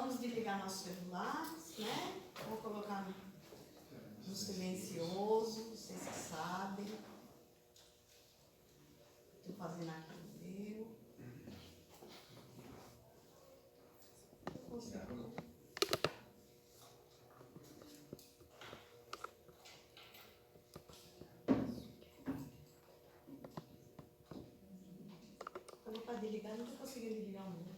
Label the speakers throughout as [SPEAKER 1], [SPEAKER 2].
[SPEAKER 1] Vamos desligar nossos celulares, né? Vou colocar no silencioso, vocês que sabem. Estou fazendo aqui o meu. Falei para desligar, não estou conseguindo desligar o meu.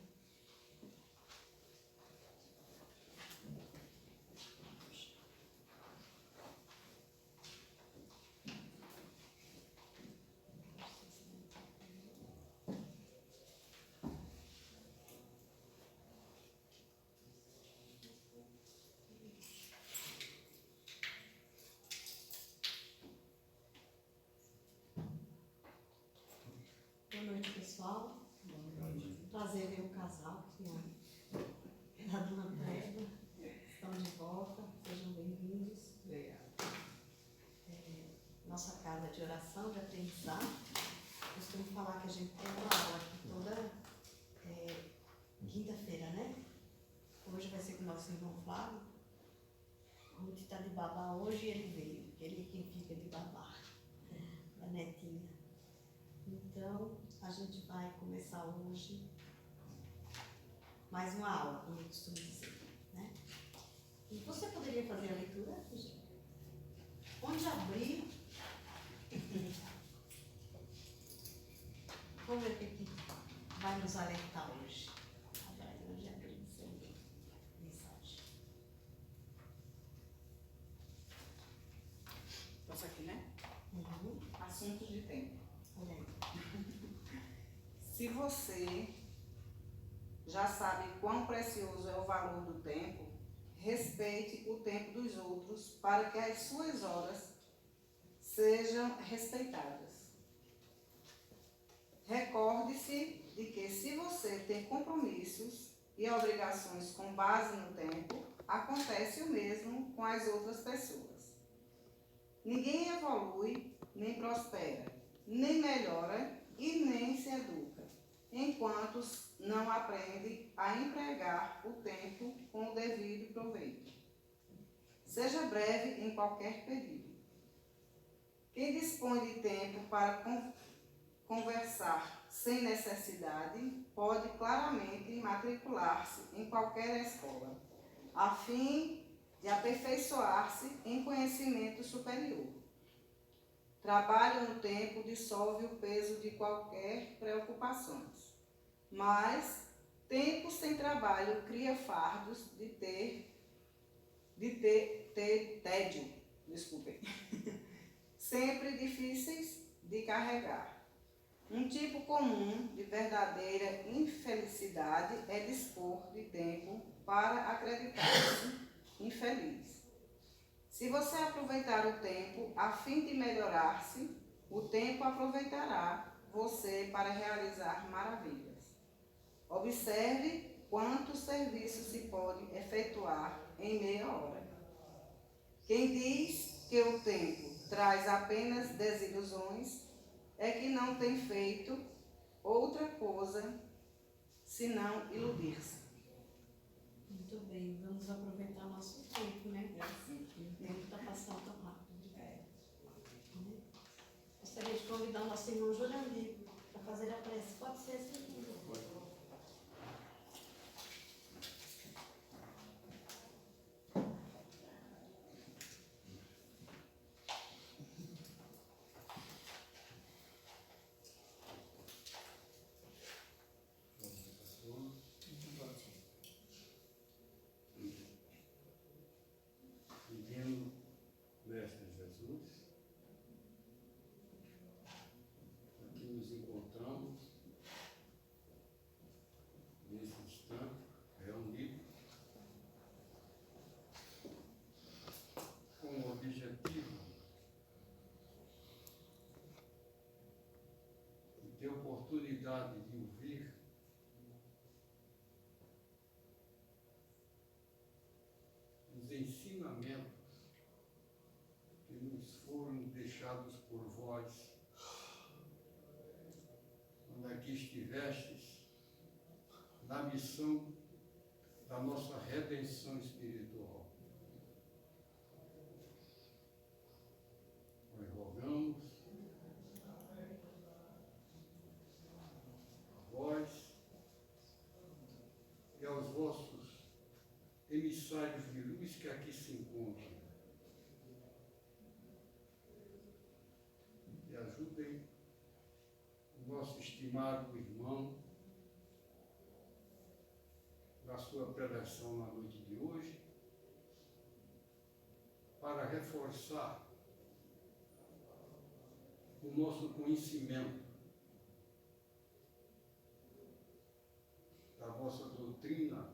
[SPEAKER 1] Boa noite, pessoal. Prazer ver o casal que tinha dado uma trégua. Estão de volta, sejam bem-vindos. Nossa casa de oração, de aprendizado. Costumo falar que a gente tem uma aula aqui toda quinta-feira, né? Hoje vai ser com o nosso irmão Flávio. O Ruth está de babá hoje e ele veio, porque ele é quem fica de babá, a netinha. Então, a gente vai começar hoje mais uma aula, como eu costumo dizer, né? E você poderia fazer a leitura? Onde abrir? Vamos ver o que vai nos alertar hoje. Onde abrir o seu mensagem.
[SPEAKER 2] Posso aqui, né?
[SPEAKER 1] Uhum.
[SPEAKER 2] Assuntos de tempo.
[SPEAKER 1] Olha aí.
[SPEAKER 2] Se você já sabe quão precioso é o valor do tempo, respeite o tempo dos outros para que as suas horas sejam respeitadas. Recorde-se de que se você tem compromissos e obrigações com base no tempo, acontece o mesmo com as outras pessoas. Ninguém evolui, nem prospera, nem melhora e nem se educa, enquanto não aprende a empregar o tempo com o devido proveito. Seja breve em qualquer pedido. Quem dispõe de tempo para conversar sem necessidade pode claramente matricular-se em qualquer escola, a fim de aperfeiçoar-se em conhecimento superior. Trabalho no tempo dissolve o peso de qualquer preocupações, mas tempo sem trabalho cria fardos de tédio, sempre difíceis de carregar. Um tipo comum de verdadeira infelicidade é dispor de tempo para acreditar-se infeliz. Se você aproveitar o tempo a fim de melhorar-se, o tempo aproveitará você para realizar maravilhas. Observe quanto serviço se pode efetuar em meia hora. Quem diz que o tempo traz apenas desilusões é que não tem feito outra coisa senão iludir-se.
[SPEAKER 1] Muito bem, vamos aproveitar nosso tempo, né? O tempo está passando tão rápido. Gostaria de convidar o nosso irmão Jurandir para fazer a prece. Pode ser assim?
[SPEAKER 3] Divino Mestre Jesus, aqui nos encontramos nesse instante, reunidos, com o objetivo de ter oportunidade de ouvir os ensinamentos que nos foram deixados por vós, quando aqui estivestes, na missão da nossa redenção espiritual. Nós rogamos a vós e aos vossos emissários de luz que aqui se encontram, e ajudem o nosso estimado irmão na sua preleção na noite de hoje, para reforçar o nosso conhecimento da vossa doutrina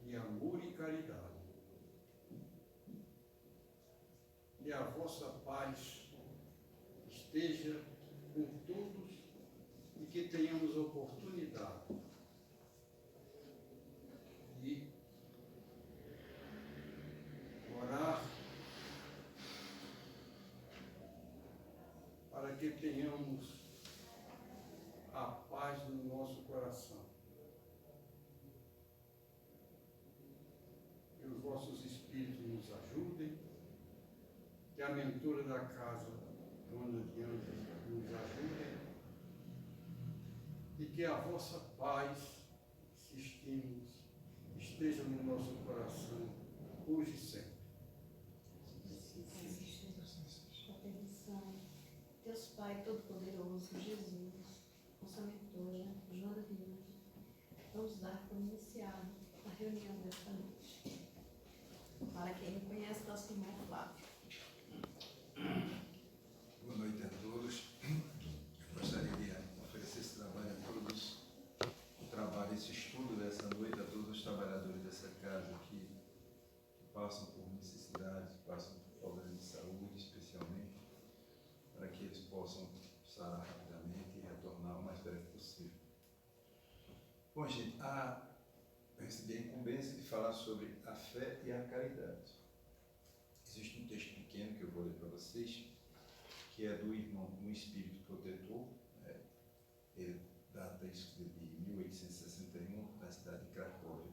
[SPEAKER 3] de amor e caridade. E a vossa paz esteja com todos e que tenhamos oportunidade de orar para que tenhamos a paz no nosso coração. Que os vossos espíritos nos ajudem, que a mentora da casa, Dona Diana, nos ajude, e que a vossa paz, insistimos, esteja no nosso coração, hoje e sempre.
[SPEAKER 1] A permissão, Deus Pai Todo-Poderoso, Jesus, nossa mentora, Joana Diana, vamos dar por iniciado a reunião desta noite. Para quem não conhece, nosso irmão Flávio.
[SPEAKER 4] Boa noite a todos. Gostaria de oferecer esse trabalho a todos, esse estudo dessa noite, a todos os trabalhadores dessa casa que passam por necessidades, passam por problemas de saúde, especialmente, para que eles possam sarar rapidamente e retornar o mais breve possível. Bom, gente, eu recebi a incumbência de falar sobre a fé e a caridade. Existe um texto pequeno que eu vou ler para vocês, que é do irmão, um espírito protetor, ele data de 1861, na cidade de Cracóvia.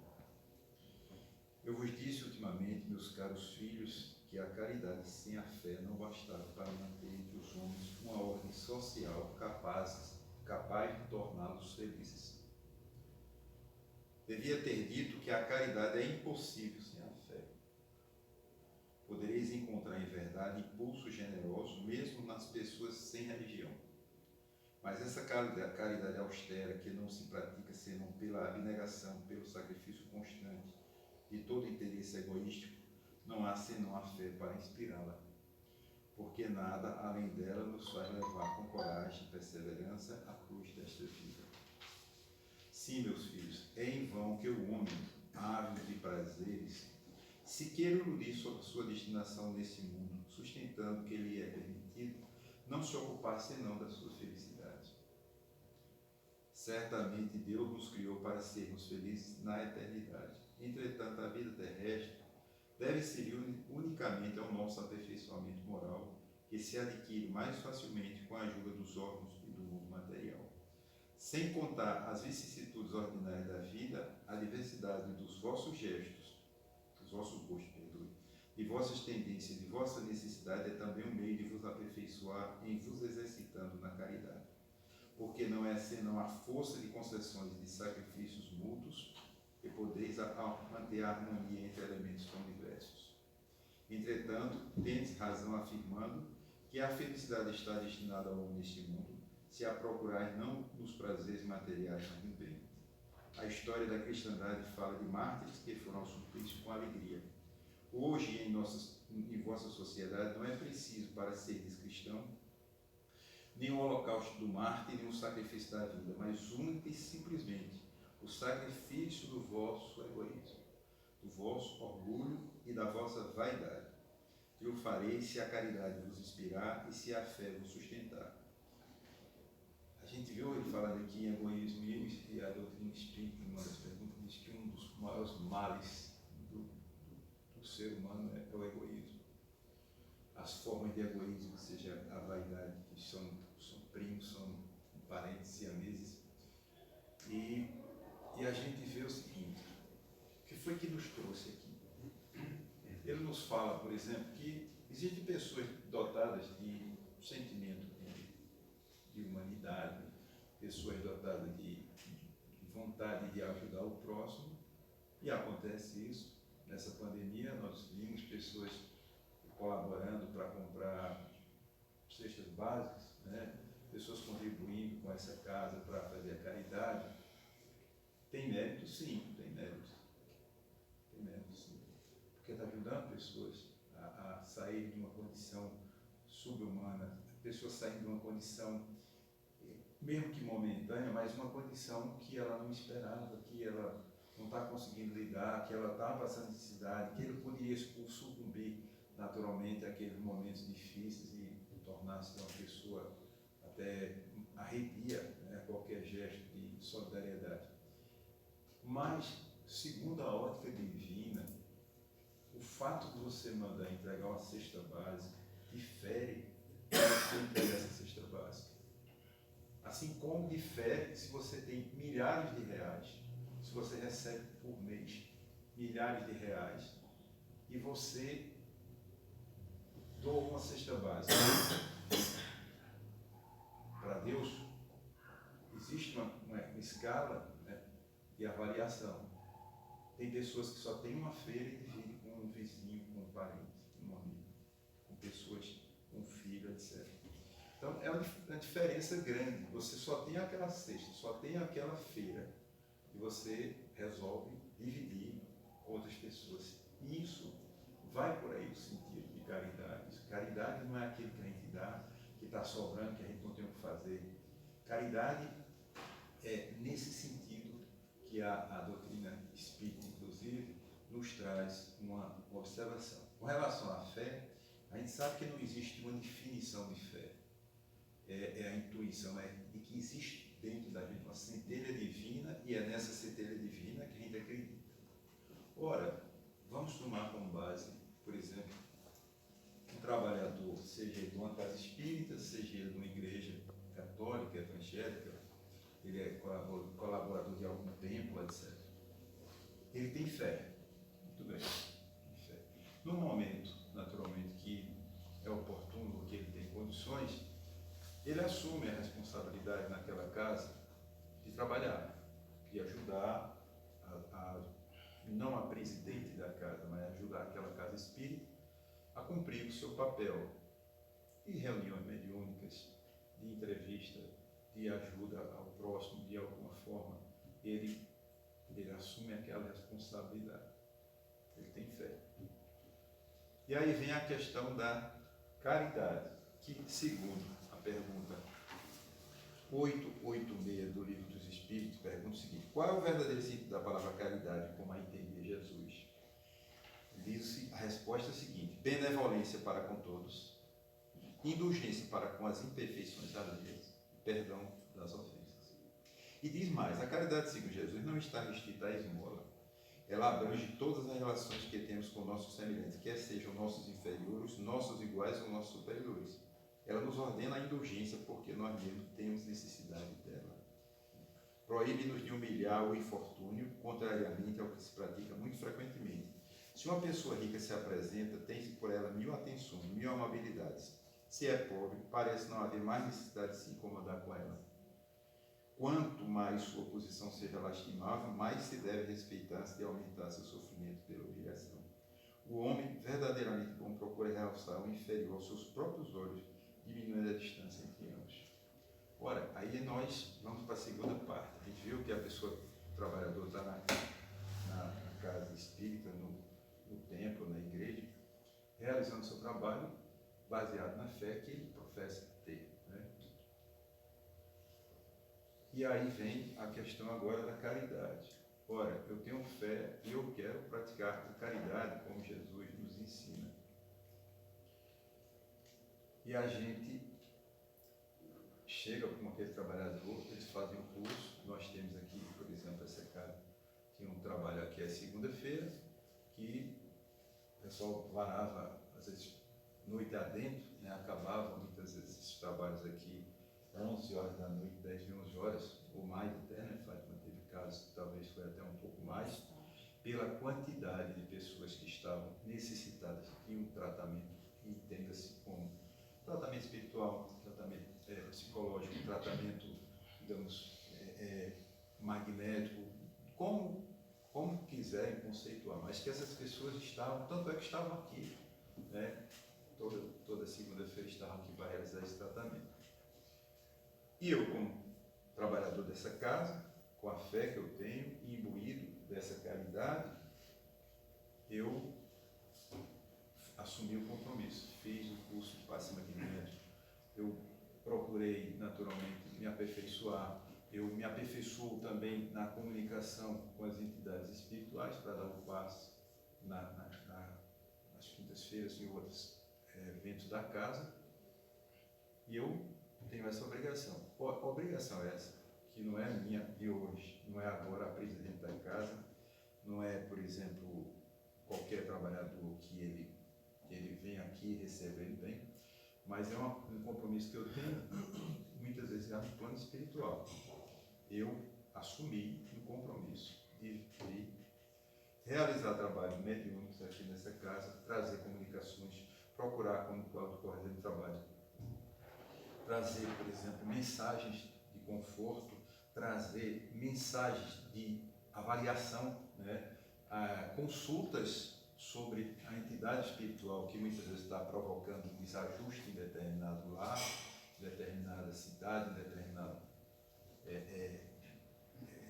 [SPEAKER 4] Eu vos disse ultimamente, meus caros filhos, que a caridade sem a fé não bastava para manter entre os homens uma ordem social capaz de torná-los felizes. Devia ter dito que a caridade é impossível sem a fé. Podereis encontrar em verdade impulso generoso mesmo nas pessoas sem religião. Mas essa caridade austera, que não se pratica senão pela abnegação, pelo sacrifício constante de todo interesse egoístico, não há senão a fé para inspirá-la. Porque nada além dela nos faz levar com coragem e perseverança a cruz desta vida. Sim, meus filhos, é em vão que o homem, ávido de prazeres, se queira iludir sobre sua destinação nesse mundo, sustentando que lhe é permitido não se ocupar senão da sua felicidade. Certamente Deus nos criou para sermos felizes na eternidade. Entretanto, a vida terrestre deve servir unicamente ao nosso aperfeiçoamento moral, que se adquire mais facilmente com a ajuda dos órgãos e do mundo material. Sem contar as vicissitudes ordinárias da vida, a diversidade dos vossos gestos, dos vossos gostos, de vossas tendências, de vossa necessidade, é também um meio de vos aperfeiçoar em vos exercitando na caridade. Porque não é senão a força de concessões e de sacrifícios mútuos que podeis manter a harmonia entre elementos tão diversos. Entretanto, tendes razão afirmando que a felicidade está destinada ao homem neste mundo, se a procurar não nos prazeres materiais, mas no bem. A história da cristandade fala de mártires que foram ao suplício com alegria. Hoje, em vossa sociedade, não é preciso, para seres cristão, nem o holocausto do mártir, nem o sacrifício da vida, mas única e simplesmente o sacrifício do vosso egoísmo, do vosso orgulho e da vossa vaidade. E o fareis se a caridade vos inspirar e se a fé vos sustentar. A gente viu ele falando aqui em egoísmo e a doutrina espírita, uma das perguntas, diz que um dos maiores males do ser humano é o egoísmo. As formas de egoísmo, seja a vaidade, que são primos, são parentes siameses, e e a gente vê o seguinte, o que foi que nos trouxe aqui? Ele nos fala, por exemplo, que existem pessoas dotadas de sentimento de humanidade, pessoas dotadas de vontade de ajudar o próximo, e acontece isso. Nessa pandemia, nós vimos pessoas colaborando para comprar cestas básicas, né? Pessoas contribuindo com essa casa para fazer a caridade. Tem mérito, sim, tem mérito. Tem mérito, sim. Porque está ajudando pessoas a sair de uma condição subhumana, pessoas saindo de uma condição, mesmo que momentânea, mas uma condição que ela não esperava, que ela não está conseguindo lidar, que ela está passando necessidade, que ele poderia sucumbir naturalmente àqueles momentos difíceis e tornar-se uma pessoa até arrepia, né, qualquer gesto de solidariedade. Mas, segundo a ótica divina, o fato de você mandar entregar uma cesta básica difere de você entregar essa cesta básica. Assim como difere se você tem milhares de reais, se você recebe por mês milhares de reais e você doa uma cesta básica. Para Deus, existe uma escala, né, de avaliação. Tem pessoas que só têm uma feira e dividem com um vizinho, com um parente, com um amigo, com pessoas, com um filho, etc. Então, é uma diferença grande. Você só tem aquela cesta, só tem aquela feira, e você resolve dividir com outras pessoas. E isso vai por aí o sentido de caridade. Caridade não é aquilo que a gente dá, que está sobrando, que a gente não tem o que fazer. Caridade é nesse sentido que a doutrina espírita, inclusive, nos traz uma observação. Com relação à fé, a gente sabe que não existe uma definição de fé. É a intuição, de que existe dentro da gente uma centelha divina, e é nessa centelha divina que a gente acredita. Ora, vamos tomar como base, por exemplo, um trabalhador, seja ele de uma casa espírita, seja ele de uma igreja católica, evangélica, ele é colaborador de algum templo, etc. Ele tem fé. Muito bem, tem fé. No momento, naturalmente, que é oportuno, que ele tem condições, ele assume a responsabilidade naquela casa de trabalhar, de ajudar não a presidente da casa, mas ajudar aquela casa espírita a cumprir o seu papel de reuniões mediúnicas, de entrevista, de ajuda ao próximo, de alguma forma. Ele assume aquela responsabilidade. Ele tem fé. E aí vem a questão da caridade, que, segundo a pergunta 886 do Livro dos Espíritos, pergunta o seguinte: qual é o verdadeiro sentido da palavra caridade, como a entendia Jesus? Diz a resposta é a seguinte: benevolência para com todos, indulgência para com as imperfeições alheias, perdão das ofensas. E diz mais: a caridade, segundo Jesus, não está restrita à esmola. Ela abrange todas as relações que temos com nossos semelhantes, quer sejam nossos inferiores, nossos iguais ou nossos superiores. Ela nos ordena a indulgência porque nós mesmos temos necessidade dela. Proíbe-nos de humilhar o infortúnio, contrariamente ao que se pratica muito frequentemente. Se uma pessoa rica se apresenta, tem-se por ela 1000 atenções, 1000 amabilidades. Se é pobre, parece não haver mais necessidade de se incomodar com ela. Quanto mais sua posição seja lastimável, mais se deve respeitar-se de aumentar seu sofrimento pela humilhação. O homem verdadeiramente bom procura realçar o inferior aos seus próprios olhos, diminuindo a distância entre ambos. Ora, aí nós vamos para a segunda parte. A gente viu que a pessoa, o trabalhador está na casa espírita, no templo, na igreja, realizando seu trabalho baseado na fé que ele professa ter. Né? E aí vem a questão agora da caridade. Ora, eu tenho fé e eu quero praticar a caridade como Jesus nos ensina. E a gente chega com aquele trabalhador, eles fazem um curso. Nós temos aqui, por exemplo, essa casa tinha um trabalho aqui às segunda-feira, que o pessoal varava, às vezes, noite adentro, né? Acabava muitas vezes esses trabalhos aqui 11 horas da noite, 10, 11 horas, ou mais até, né, Fátima? Teve casos que talvez foi até um pouco mais, pela quantidade de pessoas que estavam necessitadas de um tratamento, que entenda-se como tratamento espiritual, tratamento psicológico, tratamento, digamos, magnético, como quiserem conceituar, mas que essas pessoas estavam, tanto é que estavam aqui, né? Toda segunda-feira estavam aqui para realizar esse tratamento. E eu, como trabalhador dessa casa, com a fé que eu tenho, imbuído dessa caridade, eu assumi o compromisso, fiz o curso de passe magnético, eu procurei naturalmente me aperfeiçoar, eu me aperfeiçoo também na comunicação com as entidades espirituais para dar o passe nas quintas-feiras e outros eventos da casa, e eu tenho essa obrigação. A obrigação é essa, que não é minha de hoje, não é agora a presidente da casa, não é, por exemplo, qualquer trabalhador que ele vem aqui e receba ele bem, mas é um compromisso que eu tenho, muitas vezes é no plano espiritual. Eu assumi um compromisso de realizar trabalho mediúnicos aqui nessa casa, trazer comunicações, procurar, como o Cláudio Cordeiro trabalha, trazer, por exemplo, mensagens de conforto, trazer mensagens de avaliação, né? Consultas sobre a entidade espiritual que muitas vezes está provocando um desajuste em determinado lar, em determinada cidade, em determinado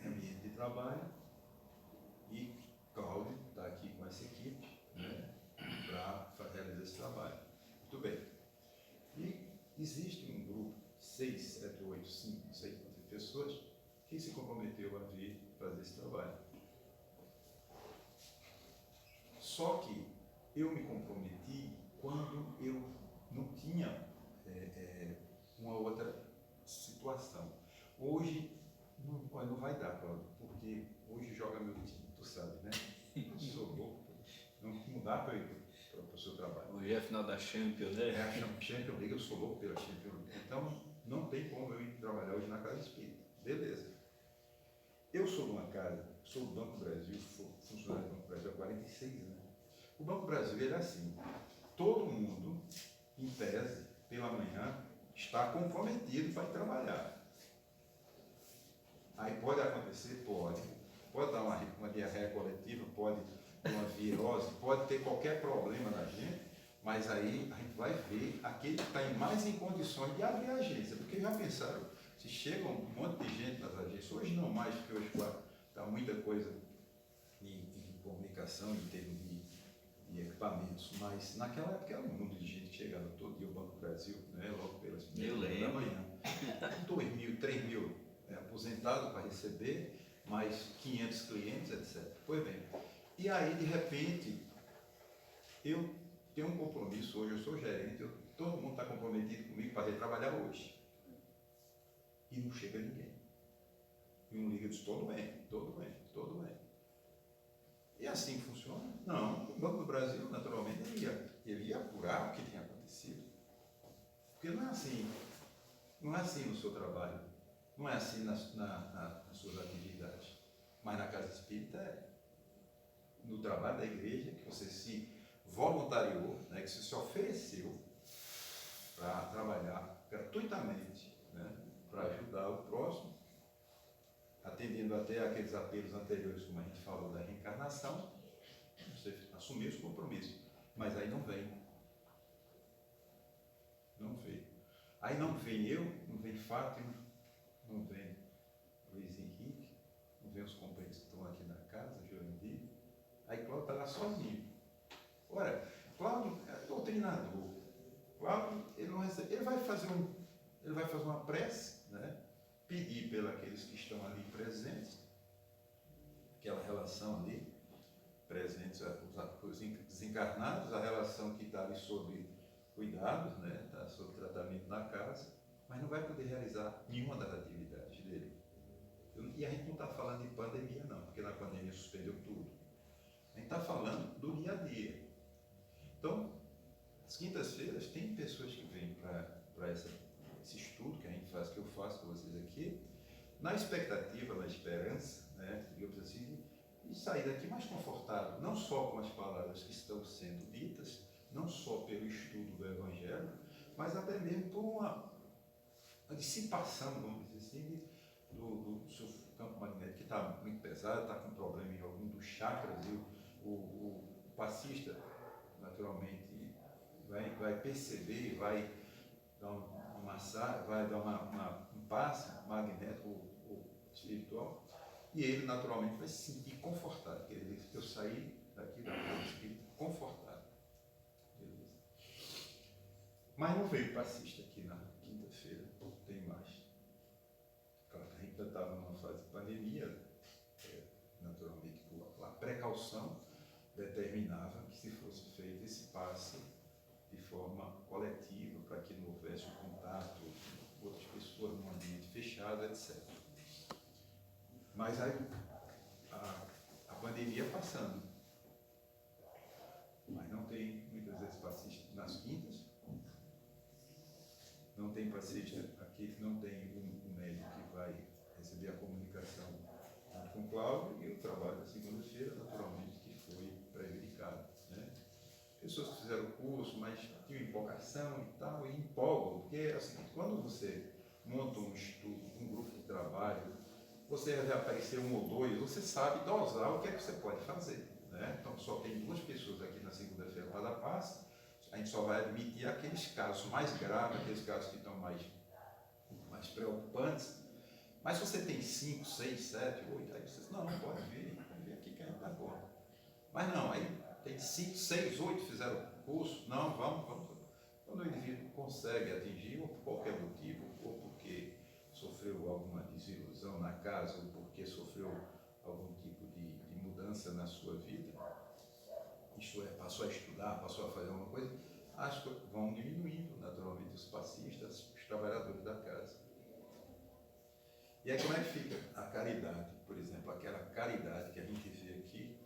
[SPEAKER 4] ambiente de trabalho. E Cláudio está aqui com essa equipe, né, para realizar esse trabalho. Muito bem. E existe um grupo de 6, 7, 8, 5, não sei quantas pessoas que se comprometeu a vir fazer esse trabalho. Só que eu me comprometi quando eu não tinha uma outra situação. Hoje não vai dar, Cláudio, porque hoje joga meu time, tu sabe, né? Eu sou louco, não dá para ir para o seu trabalho.
[SPEAKER 5] Hoje é a final da Champions, né?
[SPEAKER 4] É a Champions League, eu sou louco pela Champions League. Então, não tem como eu ir trabalhar hoje na Casa Espírita. Beleza. Eu sou de uma casa, sou do Banco do Brasil, sou funcionário do Banco do Brasil há 46 anos. O Banco do Brasil, ele é assim, todo mundo, em tese, pela manhã, está comprometido para ir trabalhar. Aí pode acontecer? Pode. Pode dar uma diarreia coletiva, pode ter uma virose, pode ter qualquer problema na gente, mas aí a gente vai ver aquele que está mais em condições de abrir a agência. Porque já pensaram, se chega um monte de gente nas agências, hoje não mais, porque hoje está muita coisa em comunicação, em termos de equipamentos, mas naquela época era um mundo de gente que chegava todo dia ao Banco do Brasil, né, logo pelas primeiras da manhã. 2.000, 3.000 aposentados para receber, mais 500 clientes, etc. Pois bem, e aí de repente, eu tenho um compromisso hoje, eu sou gerente, todo mundo está comprometido comigo para ir trabalhar hoje. E não chega ninguém. E um liga e diz, estou doente. E assim funciona? Não. O Banco do Brasil, naturalmente, ele ia apurar o que tinha acontecido. Porque não é assim no seu trabalho, não é assim nas suas atividades. Mas na Casa Espírita é. No trabalho da igreja, que você se voluntariou, né, que você se ofereceu para trabalhar gratuitamente, né, para ajudar o próximo, atendendo até aqueles apelos anteriores, como a gente falou da reencarnação, você assumiu esse compromisso, mas aí não vem. Aí não vem eu, não vem Fátima, não vem Luiz Henrique, não vem os companheiros que estão aqui na casa, Jorandir. Aí Cláudio está lá sozinho. Ora, Cláudio é doutrinador. Cláudio, ele vai fazer uma prece, né? Pedir pelos que estão ali presentes, aquela relação ali, presentes, os desencarnados, a relação que está ali sobre cuidados, né? Tá sobre tratamento na casa, mas não vai poder realizar nenhuma das atividades dele. E a gente não está falando de pandemia não, porque na pandemia suspendeu tudo. A gente está falando do dia a dia. Então, às quintas-feiras tem pessoas que vêm para esse estudo que a gente faz, que eu faço com vocês aqui, na expectativa, na esperança, né, digamos assim, sair daqui mais confortável, não só com as palavras que estão sendo ditas, não só pelo estudo do Evangelho, mas até mesmo por uma dissipação, vamos dizer assim, do seu campo magnético, que está muito pesado, está com problema em algum dos chakras, e o passista, naturalmente, vai perceber, vai dar uma massagem, vai dar um passe magnético ou espiritual, e ele naturalmente vai se sentir confortável. Quer dizer, eu saí daqui da vida espírita confortável. Beleza. Mas não veio passista aqui na quinta-feira, tem mais. Claro que a gente estava numa fase de pandemia, naturalmente, a precaução determinava que se fosse feito esse passe de forma coletiva, para que não houvesse um contato com outras pessoas num ambiente fechado, etc. Mas aí a pandemia passando, mas não tem muitas vezes passista nas quintas, não tem passista aqui, não tem um médico que vai receber a comunicação junto com o Cláudio, e o trabalho da segunda-feira, naturalmente, que foi prejudicado, né? Pessoas que fizeram o curso, mas tinham empolgação e tal, e empolgam, porque é o seguinte, quando você monta um estudo, um grupo de trabalho, você já aparecer um ou dois, você sabe dosar o que é que você pode fazer, né? Então, só tem 2 pessoas aqui na segunda-feira para dar passe, a gente só vai admitir aqueles casos mais graves, aqueles casos que estão mais preocupantes. Mas se você tem 5, 6, 7, 8, aí você diz, não pode vir aqui que a gente dá conta. Mas não, aí tem 5, 6, 8 fizeram o curso, não, vamos. Quando o indivíduo consegue atingir, ou por qualquer motivo, ou porque sofreu alguma desilusão na casa, ou porque sofreu algum tipo de mudança na sua vida, isto é, passou a estudar, passou a fazer alguma coisa, as coisas vão diminuindo, naturalmente, os passistas, os trabalhadores da casa. E aí como é que fica a caridade, por exemplo, aquela caridade que a gente vê aqui,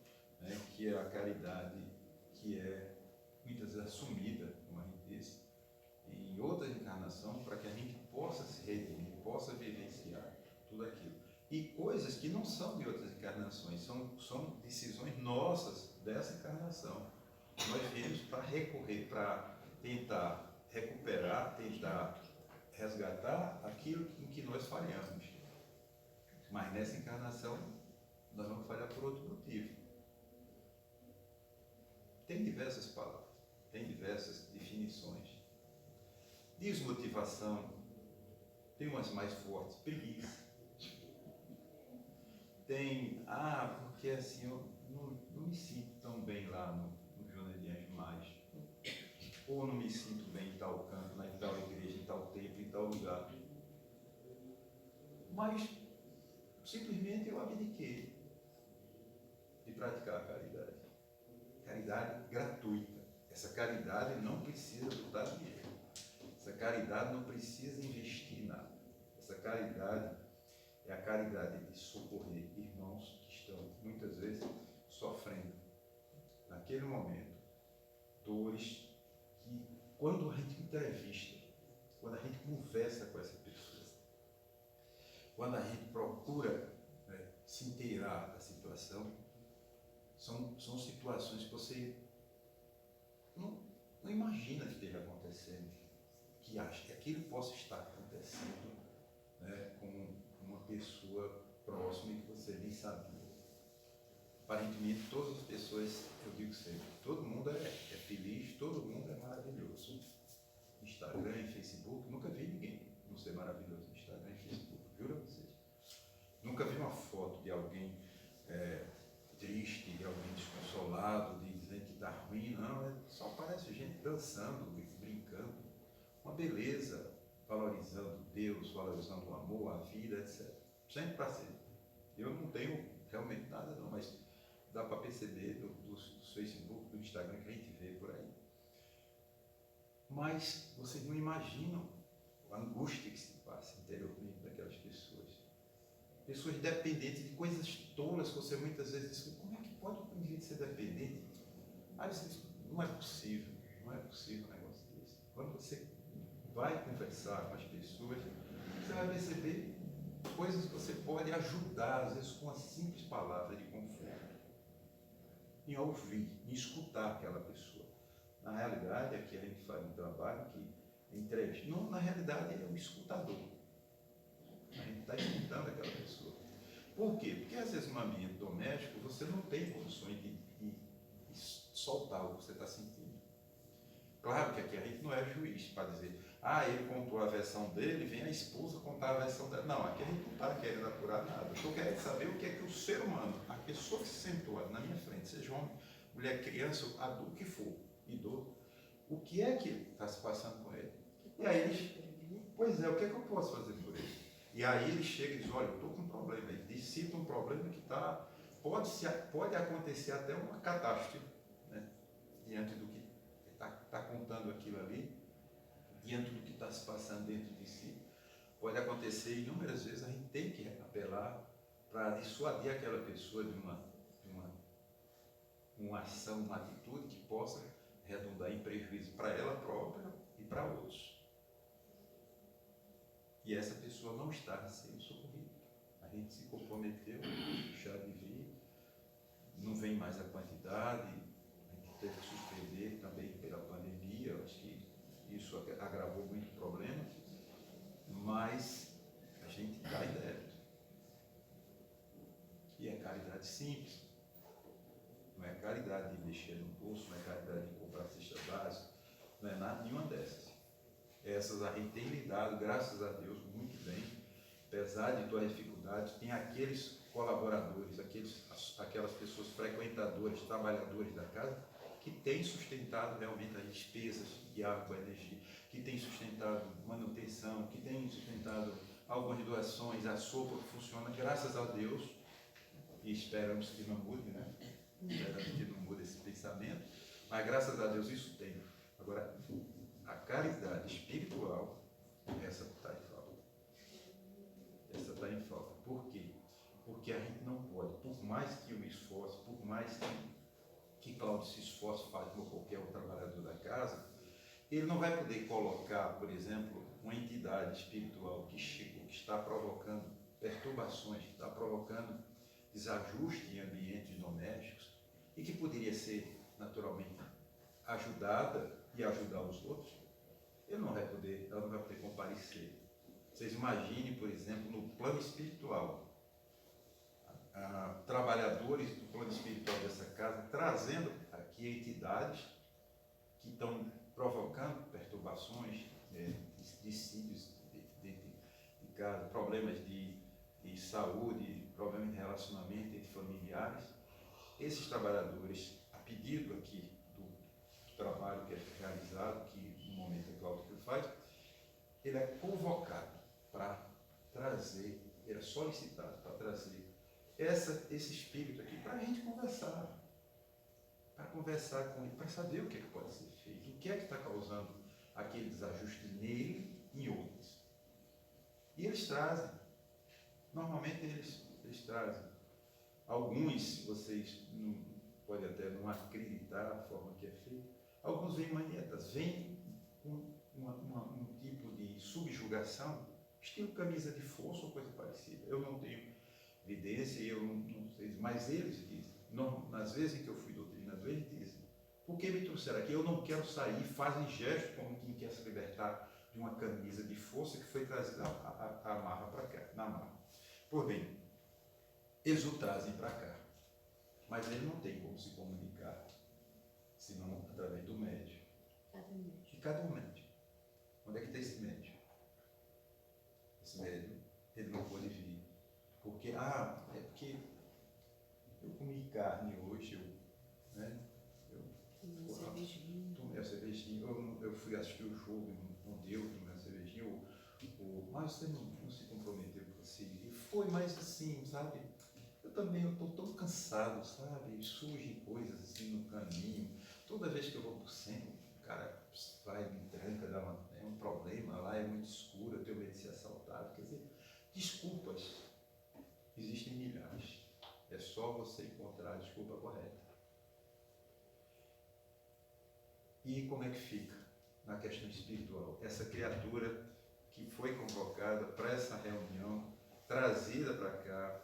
[SPEAKER 4] né, que é a caridade que é muitas vezes assumida, como a gente disse, em outra encarnação, para que a gente possa se redimir, possa vivenciar tudo aquilo. E coisas que não são de outras encarnações, são decisões nossas dessa encarnação. Nós viemos para recorrer, para tentar recuperar, tentar resgatar aquilo em que nós falhamos. Mas nessa encarnação, nós vamos falhar por outro motivo. Tem diversas palavras, tem diversas definições. Desmotivação, tem umas mais fortes, preguiça. Tem, porque assim, eu não me sinto tão bem lá no Joana de Anjos mais. Ou não me sinto bem em tal canto, em tal igreja, em tal templo, em tal lugar. Mas, simplesmente eu abdiquei de praticar a caridade. Caridade gratuita. Essa caridade não precisa botar dinheiro. Essa caridade não precisa investir nada. Essa caridade é a caridade de socorrer irmãos que estão, muitas vezes, sofrendo, naquele momento, dores que, quando a gente entrevista, quando a gente conversa com essa pessoa, quando a gente procura se inteirar da situação, são situações que você não imagina que esteja acontecendo, que acha que aquilo possa estar acontecendo, né, com uma pessoa próxima e que você nem sabia. Aparentemente, todas as pessoas, eu digo sempre, todo mundo é feliz, todo mundo é maravilhoso. Instagram e Facebook, nunca vi ninguém não ser maravilhoso no Instagram e Facebook, juro a vocês. Nunca vi uma foto de alguém triste, de alguém desconsolado, de dizer que está ruim, não, só parece gente dançando, brincando, uma beleza, valorizando Deus, valorizando o amor, a vida, etc. Sempre para ser. Eu não tenho realmente nada não, mas dá para perceber do Facebook, do Instagram que a gente vê por aí. Mas vocês não imaginam a angústia que se passa interiormente daquelas pessoas. Pessoas dependentes de coisas tolas que você muitas vezes diz, como é que pode um indivíduo ser dependente? Aí você diz, não é possível um negócio desse. Quando você vai conversar com as pessoas, você vai perceber coisas que você pode ajudar, às vezes com uma simples palavra de conforto. em ouvir, em escutar aquela pessoa. Na realidade, aqui a gente faz um trabalho que entrevista. Não, na realidade, é o escutador. A gente está escutando aquela pessoa. Por quê? Porque às vezes no ambiente doméstico você não tem condições de soltar o que você está sentindo. Claro que aqui a gente não é juiz para dizer, ele contou a versão dele, vem a esposa contar a versão dela. Não, aqui a gente não está querendo apurar nada. Estou querendo saber o que é que o ser humano, a pessoa que se sentou na minha frente, seja homem, mulher, criança, adulto, o que for, idoso, o que é que está se passando com ele? E aí eles, pois é, o que é que eu posso fazer por ele? E aí ele chega e diz, olha, eu estou com um problema. Ele cita um problema que pode acontecer até uma catástrofe, né? Diante do que está contando aquilo ali, diante do que está se passando dentro de si. Pode acontecer inúmeras vezes, a gente tem que apelar para dissuadir aquela pessoa de uma ação, uma atitude que possa redundar em prejuízo para ela própria e para outros. E essa pessoa não está sendo socorrida. A gente se comprometeu, já de vir, não vem mais a quantidade, a gente teve que suspender também pela pandemia, eu acho que isso agravou muito o problema, mas a gente está em débito. E é caridade simples. Não é caridade de mexer no bolso, não é caridade de comprar cesta básica, não é nada, nenhuma dessas. Essas a gente tem lidado, graças a Deus, muito bem. Apesar de todas as dificuldades, tem aqueles colaboradores, aquelas pessoas frequentadoras, trabalhadores da casa, que têm sustentado realmente as despesas de água, energia, que têm sustentado manutenção, que têm sustentado algumas doações, a sopa que funciona, graças a Deus, e esperamos que não mude, né? Esperamos que não mude esse pensamento, mas graças a Deus isso tem. Agora, a caridade espiritual, essa está em falta. Essa está em falta. Por quê? Porque a gente não pode, por mais que eu me esforce, por mais que Cláudio se esforce, faz como qualquer outro trabalhador da casa, ele não vai poder colocar, por exemplo, uma entidade espiritual que chegou, que está provocando perturbações, que está provocando desajuste em ambientes domésticos e que poderia ser naturalmente ajudada e ajudar os outros, ela não vai poder comparecer. Vocês imaginem, por exemplo, no plano espiritual, trabalhadores do plano espiritual dessa casa trazendo aqui entidades que estão provocando perturbações, dissídios dentro de casa, problemas de saúde, problemas de relacionamento entre familiares. Esses trabalhadores, a pedido aqui do trabalho que é realizado, que no momento é Cláudio que faz, ele é convocado para trazer, ele é solicitado para trazer esse espírito aqui para a gente conversar. Para conversar com ele, para saber o que é que pode ser feito, o que é que está causando aquele desajuste nele e em outros. E eles trazem, normalmente eles trazem. Alguns, vocês não, podem até não acreditar a forma que é feito, alguns vêm manietas, vêm com um tipo de subjugação, estilo camisa de força ou coisa parecida. Eu não tenho evidência, eu não sei, mas eles dizem, não, nas vezes em que eu fui doutrinador, eles dizem, por que me trouxeram aqui? Eu não quero sair, fazem gesto como quem quer se libertar de uma camisa de força que foi trazida a amarra para cá, na marra. Por bem, eles o trazem para cá, mas ele não tem como se comunicar, senão através do médium. E cada um médium. Onde é que está esse médium? Esse médium, ele não pode vir. Porque, é porque eu comi carne hoje, tomei a cervejinha, eu fui assistir o jogo, não deu, tomei a cervejinha, mas você não se comprometeu com você. E foi mais assim, sabe? Eu também estou tão cansado, sabe? Surgem coisas assim no caminho. Toda vez que eu vou para o centro, o cara vai, me tranca, é um problema, lá é muito escuro, eu tenho medo de ser assaltado. Quer dizer, desculpas. Existem milhares. É só você encontrar a desculpa correta. E como é que fica na questão espiritual? Essa criatura que foi convocada para essa reunião, trazida para cá,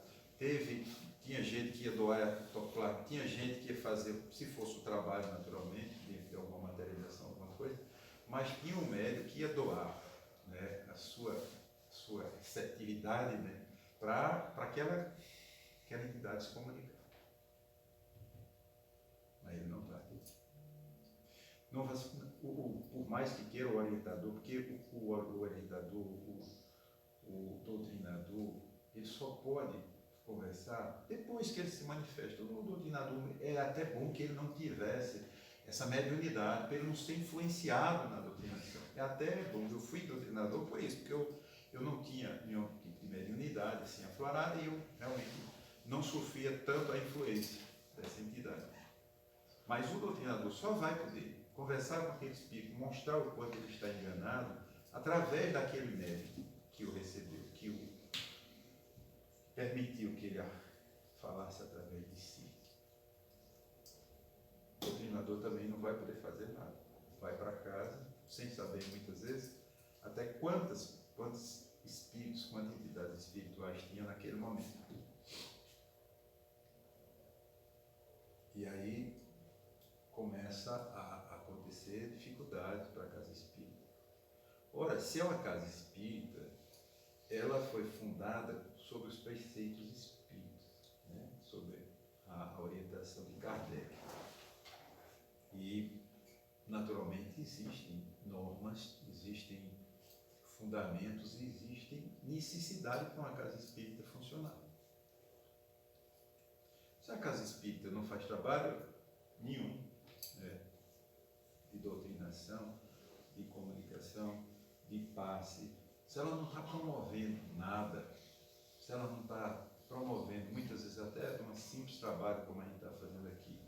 [SPEAKER 4] tinha gente que ia doar, tinha gente que ia fazer, se fosse o trabalho naturalmente, tinha que ter alguma materialização, alguma coisa, mas tinha um médico que ia doar, né, a sua receptividade, né, para aquela entidade se comunicar. Mas ele não está. Não, por mais que queira o orientador, porque o orientador, o doutrinador, ele só pode conversar depois que ele se manifesta. O doutrinador, é até bom que ele não tivesse essa mediunidade, para ele não ser influenciado na doutrinação. É até bom, eu fui doutrinador por isso, porque eu não tinha nenhum tipo de mediunidade assim aflorada e eu realmente não sofria tanto a influência dessa entidade. Mas o doutrinador só vai poder conversar com aquele espírito, mostrar o quanto ele está enganado, através daquele médico que o recebeu, que o permitiu que ele falasse através de si. O doutrinador também não vai poder fazer nada. Vai para casa, sem saber muitas vezes, até quantos espíritos, quantas entidades espirituais tinha naquele momento. E aí começa a acontecer dificuldades para a casa espírita. Ora, se é uma casa espírita, ela foi fundada sobre os preceitos espíritas, né? Sobre a orientação de Kardec. E, naturalmente, existem normas, existem fundamentos e existem necessidade para uma casa espírita funcionar. Se a casa espírita não faz trabalho nenhum, né, de doutrinação, de comunicação, de passe, se ela não está promovendo nada, se ela não está promovendo, muitas vezes até um simples trabalho como a gente está fazendo aqui,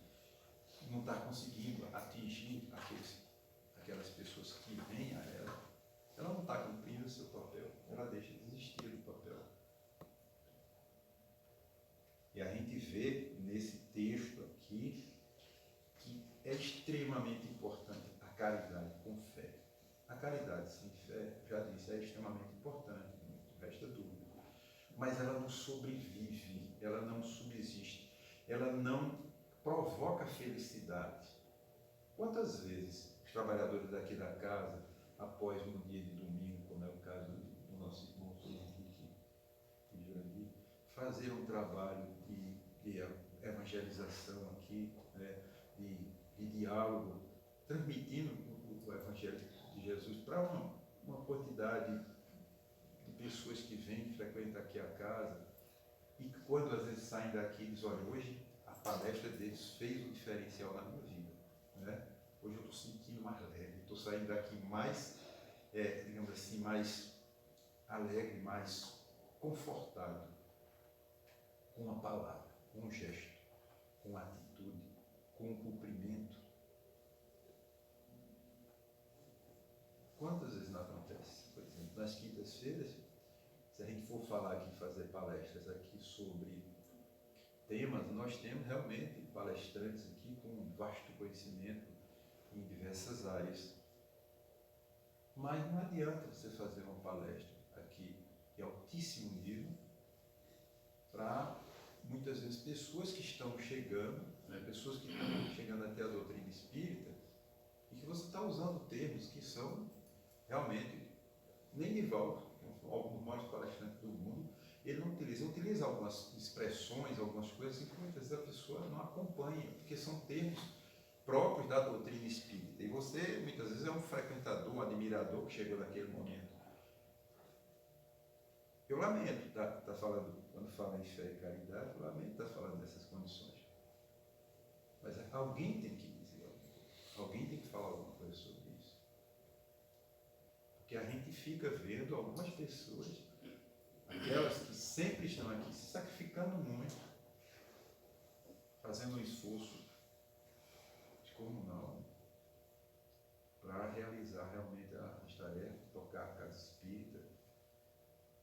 [SPEAKER 4] não está conseguindo atingir aquelas pessoas que vêm a ela não está cumprindo o seu papel, ela deixa de existir do papel. E a gente vê nesse texto aqui que é extremamente importante a caridade com fé. A caridade sem fé, já disse, é extremamente importante, não resta dúvida. Mas ela não sobrevive, ela não subsiste, ela não provoca felicidade. Quantas vezes os trabalhadores daqui da casa, após um dia de domingo, como é o caso do nosso irmão Henrique e Jurandir, fazer um trabalho de evangelização aqui, né, de diálogo, transmitindo o Evangelho de Jesus para uma quantidade de pessoas que vêm frequentar aqui a casa e que quando às vezes saem daqui dizem, olha, hoje a palestra deles fez um diferencial na minha vida, né? Hoje eu estou sentindo mais leve, estou saindo daqui mais, digamos assim, mais alegre, mais confortável com uma palavra, com um gesto, com uma atitude, com um cumprimento. Quantas vezes não acontece? Por exemplo, nas quintas-feiras, se a gente for falar aqui, fazer palestras aqui sobre temas, nós temos realmente palestrantes aqui com um vasto conhecimento em diversas áreas. Mas não adianta você fazer uma palestra aqui de altíssimo nível para muitas vezes pessoas que estão chegando, né, pessoas que estão chegando até a doutrina espírita e que você está usando termos que são realmente, nem Nivaldo, alguns maiores palestrantes do mundo, ele não utiliza algumas expressões, algumas coisas que muitas vezes a pessoa não acompanha, porque são termos próprios da doutrina espírita. E você, muitas vezes, é um frequentador, um admirador que chegou naquele momento. Eu lamento estar falando, quando fala em fé e caridade, eu lamento estar falando dessas condições. Mas alguém tem que dizer, alguém tem que falar alguma coisa sobre isso. Porque a gente fica vendo algumas pessoas, aquelas que sempre estão aqui, se sacrificando muito, fazendo um esforço descomunal para realizar realmente as tarefas, tocar a casa espírita,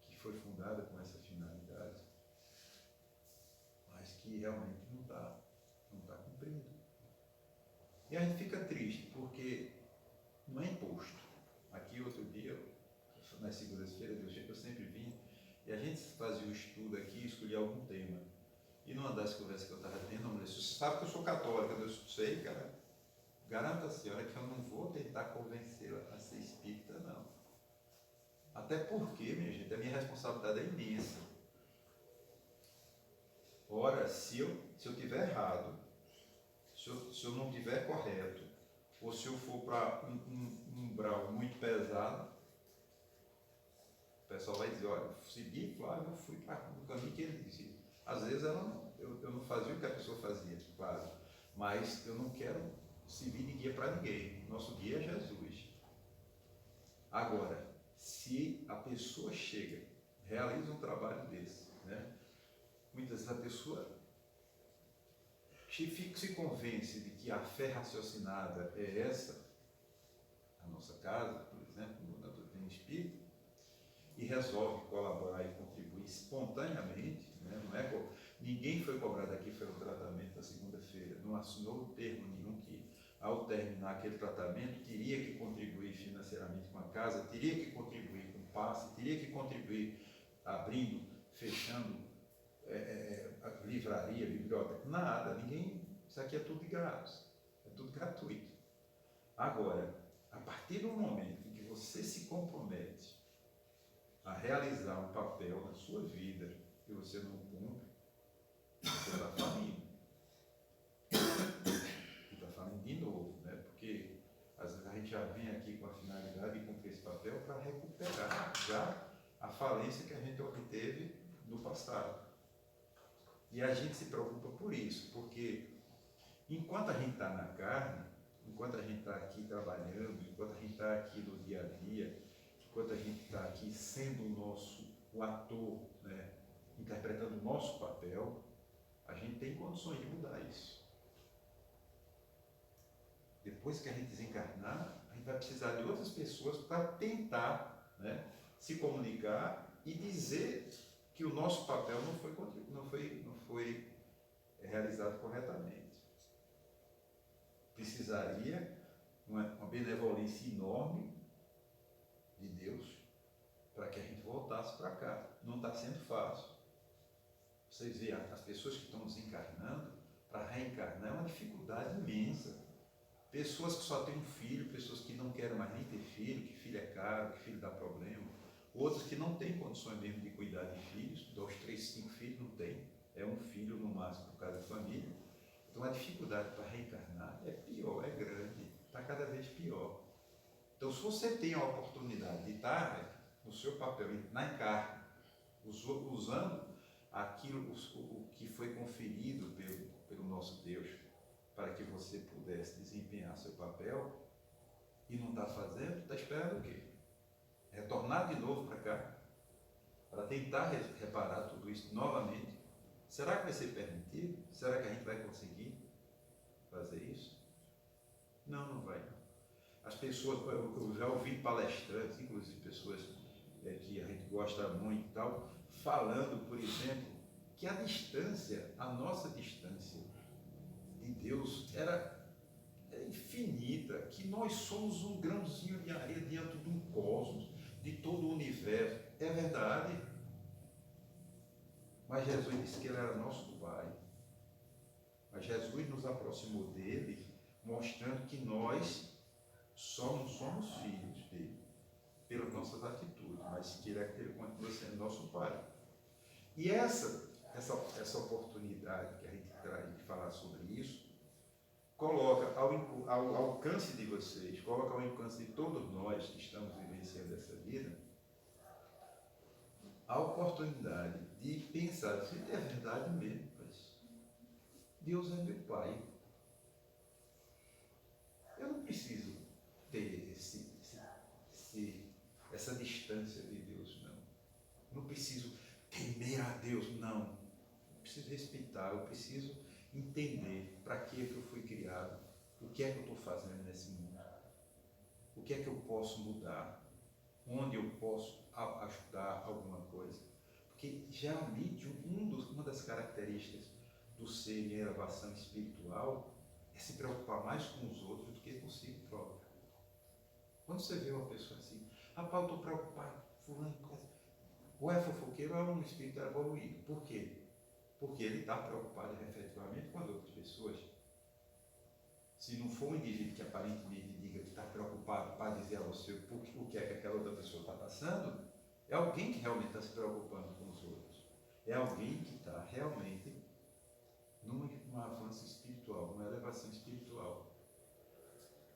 [SPEAKER 4] que foi fundada com essa finalidade, mas que realmente não está cumprindo. E a gente fica triste, porque não é imposto. Aqui outro dia, nas segundas-feiras, eu sempre vim, e a gente fazia o estudo aqui, escolhia algum tema. E numa das conversas que eu estava tendo, a mulher disse, você sabe que eu sou católica? Eu sei, cara. Garanto a senhora que eu não vou tentar convencê-la a ser espírita, não. Até porque, minha gente, a minha responsabilidade é imensa. Ora, se eu tiver errado, se eu não tiver correto, ou se eu for para um umbral muito pesado, o pessoal vai dizer, olha, segui Flávio, eu fui para o caminho que ele dizia. Às vezes eu não fazia o que a pessoa fazia, claro, mas eu não quero servir de guia para ninguém. Nosso guia é Jesus. Agora, se a pessoa chega, realiza um trabalho desse, né? Muitas vezes a pessoa se convence de que a fé raciocinada é essa, a nossa casa, por exemplo, na doutrina espírita, e resolve colaborar e contribuir espontaneamente, né? Não é, ninguém foi cobrado aqui pelo tratamento da segunda-feira, não assinou termo nenhum que, ao terminar aquele tratamento, teria que contribuir financeiramente com a casa, teria que contribuir com o passe, teria que contribuir abrindo, fechando a livraria, biblioteca, nada, ninguém, isso aqui é tudo de graça, é tudo gratuito. Agora, a partir do momento em que você se compromete a realizar um papel na sua vida que você não cumpre, você está falindo. Você está falindo de novo, né? Porque às vezes a gente já vem aqui com a finalidade de cumprir esse papel para recuperar já a falência que a gente obteve no passado. E a gente se preocupa por isso, porque enquanto a gente está na carne, enquanto a gente está aqui trabalhando, enquanto a gente está aqui no dia a dia, enquanto a gente está aqui sendo o ator, né, interpretando o nosso papel, a gente tem condições de mudar isso. Depois que a gente desencarnar, a gente vai precisar de outras pessoas para tentar, né, se comunicar e dizer que o nosso papel não foi realizado corretamente. Precisaria uma benevolência enorme de Deus para que a gente voltasse para cá. Não está sendo fácil. Vocês veem, as pessoas que estão desencarnando, para reencarnar é uma dificuldade imensa. Pessoas que só têm um filho, pessoas que não querem mais nem ter filho, que filho é caro, que filho dá problema. Outros que não têm condições mesmo de cuidar de filhos, 2, 3, 5 filhos não tem. É um filho no máximo por cada família. Então a dificuldade para reencarnar é pior, é grande, está cada vez pior. Então se você tem a oportunidade de estar no seu papel, na encarna, usando aquilo, o que foi conferido pelo nosso Deus, para que você pudesse desempenhar seu papel, e não está fazendo, está esperando o quê? Retornar de novo para cá, para tentar reparar tudo isso novamente. Será que vai ser permitido? Será que a gente vai conseguir fazer isso? Não, não vai. As pessoas, eu já ouvi palestrantes, inclusive pessoas que a gente gosta muito e tal, falando, por exemplo, que a distância, a nossa distância de Deus era infinita, que nós somos um grãozinho de areia diante de um cosmos, de todo o universo. É verdade. Mas Jesus disse que Ele era nosso Pai. Mas Jesus nos aproximou dele, mostrando que nós somos filhos dele, pelas nossas atitudes, mas que ele continua sendo nosso Pai. E essa oportunidade que a gente traz de falar sobre isso, coloca ao alcance de vocês, coloca ao alcance de todos nós que estamos vivenciando essa vida, a oportunidade de pensar se é verdade mesmo, mas Deus é meu Pai. Eu não preciso ter essa distância de Deus, não. Não preciso temer a Deus, não. Eu preciso respeitar, eu preciso entender para que eu fui criado, o que é que eu estou fazendo nesse mundo, o que é que eu posso mudar, onde eu posso ajudar alguma coisa. Porque geralmente uma das características do ser em elevação espiritual é se preocupar mais com os outros do que consigo próprio. Quando você vê uma pessoa assim, rapaz, eu estou preocupado, fulano, ou é fofoqueiro ou é um espírito evoluído. Por quê? porque ele está preocupado efetivamente com as outras pessoas. Se não for um indivíduo que aparentemente diga que está preocupado para dizer a você o que é que aquela outra pessoa está passando, é alguém que realmente está se preocupando com os outros. É alguém que está realmente num avanço espiritual, numa elevação espiritual.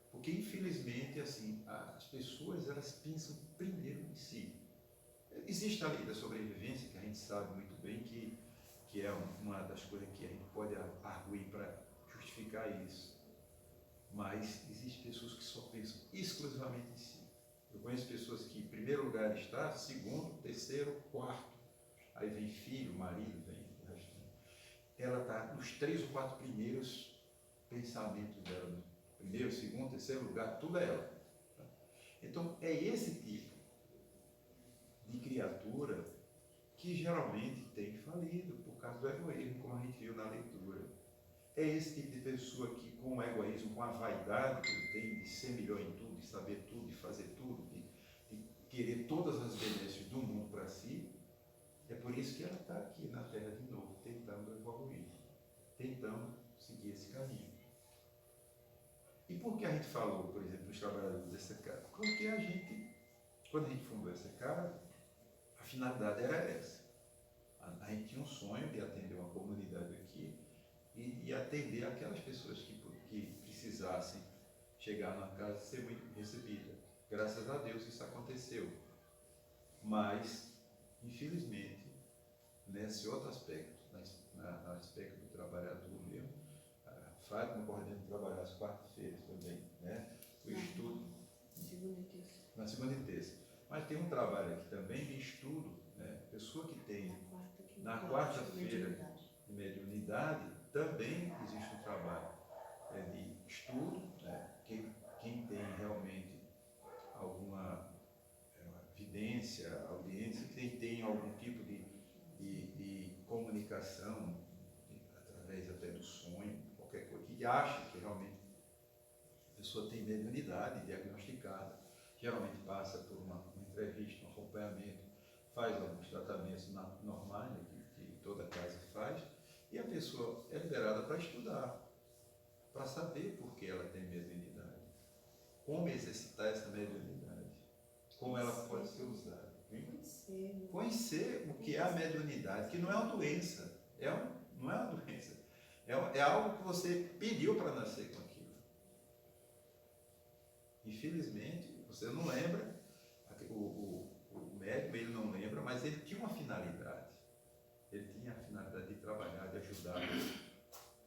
[SPEAKER 4] Porque, infelizmente, assim, as pessoas, elas pensam primeiro em si. Existe a lei da sobrevivência, que a gente sabe muito bem que é uma das coisas que a gente pode arguir para justificar isso. Mas existem pessoas que só pensam exclusivamente em si. Eu conheço pessoas que, em primeiro lugar, está, segundo, terceiro, quarto. Aí vem filho, marido, vem o resto. Ela está nos 3 ou 4 primeiros pensamentos dela. Primeiro, segundo, terceiro lugar, tudo é ela. Então, é esse tipo de criatura que geralmente tem falido por causa do egoísmo, como a gente viu na leitura. É esse tipo de pessoa que, com o egoísmo, com a vaidade que ele tem de ser melhor em tudo, de saber tudo, de fazer tudo, de querer todas as benesses do mundo para si, é por isso que ela está aqui na Terra de novo, tentando evoluir, tentando seguir esse caminho. E por que a gente falou, por exemplo, dos trabalhadores dessa casa? Porque a gente, quando a gente fundou essa casa, a finalidade era essa. A gente tinha um sonho de atender uma comunidade aqui e atender aquelas pessoas que precisassem chegar na casa e ser muito recebida. Graças a Deus isso aconteceu. Mas, infelizmente, nesse outro aspecto, no aspecto do trabalhador mesmo, a Fátima coordena trabalhar às quartas-feiras também, né? O estudo.
[SPEAKER 1] Segunda e terça.
[SPEAKER 4] Na segunda e terça. Mas tem um trabalho aqui também de estudo, né? Pessoa que tem na quarta-feira de mediunidade, também existe um trabalho de estudo, né? Quem tem realmente alguma vidência, audiência, quem tem algum tipo de comunicação, através até do sonho, qualquer coisa, que acha que realmente a pessoa tem mediunidade diagnosticada, geralmente passa por uma entrevista, um acompanhamento, faz alguns tratamentos normais, né, que toda casa faz, e a pessoa é liberada para estudar, para saber por que ela tem mediunidade, como exercitar essa mediunidade, como ela pode ser usada. Conhecer o que é a mediunidade, que não é uma doença, não é uma doença, é algo que você pediu para nascer com aquilo. Infelizmente, você não lembra, o médico ele não lembra, mas ele tinha uma finalidade. Ele tinha a finalidade de trabalhar, de ajudar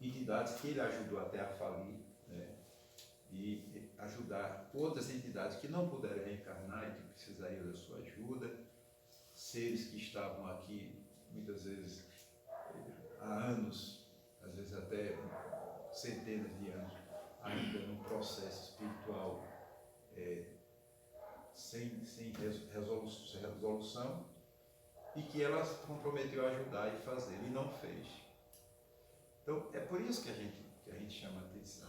[SPEAKER 4] entidades que ele ajudou até a falir, né? E ajudar outras entidades que não puderam reencarnar e que precisariam da sua ajuda, seres que estavam aqui muitas vezes há anos, às vezes até centenas de anos, ainda num processo espiritual sem resolução, e que ela se comprometeu a ajudar e fazer, e não fez. Então, é por isso que a gente chama a atenção.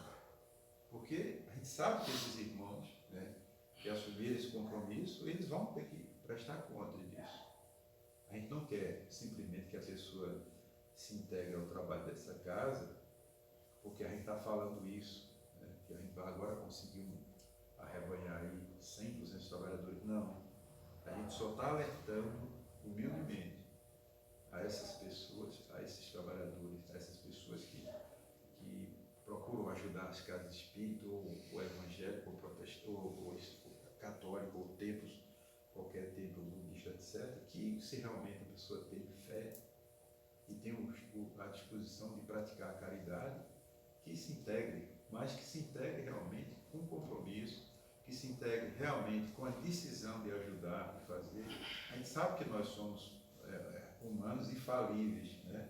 [SPEAKER 4] Porque a gente sabe que esses irmãos, né, que assumiram esse compromisso, eles vão ter que prestar conta disso. A gente não quer simplesmente que a pessoa se integre ao trabalho dessa casa, porque a gente está falando isso, né, que a gente agora conseguiu arrebanhar aí 100, 200 trabalhadores. Não. A gente só está alertando humildemente a essas pessoas, a esses trabalhadores, a essas pessoas que procuram ajudar as casas espíritas, ou evangélico, ou protestor, ou católico, ou templos, qualquer templo budista, etc., que se realmente a pessoa tem fé e tem a disposição de praticar a caridade, que se integre, mas que se integre realmente com compromisso, que se integre realmente com a decisão de ajudar, de fazer. A gente sabe que nós somos humanos infalíveis, né?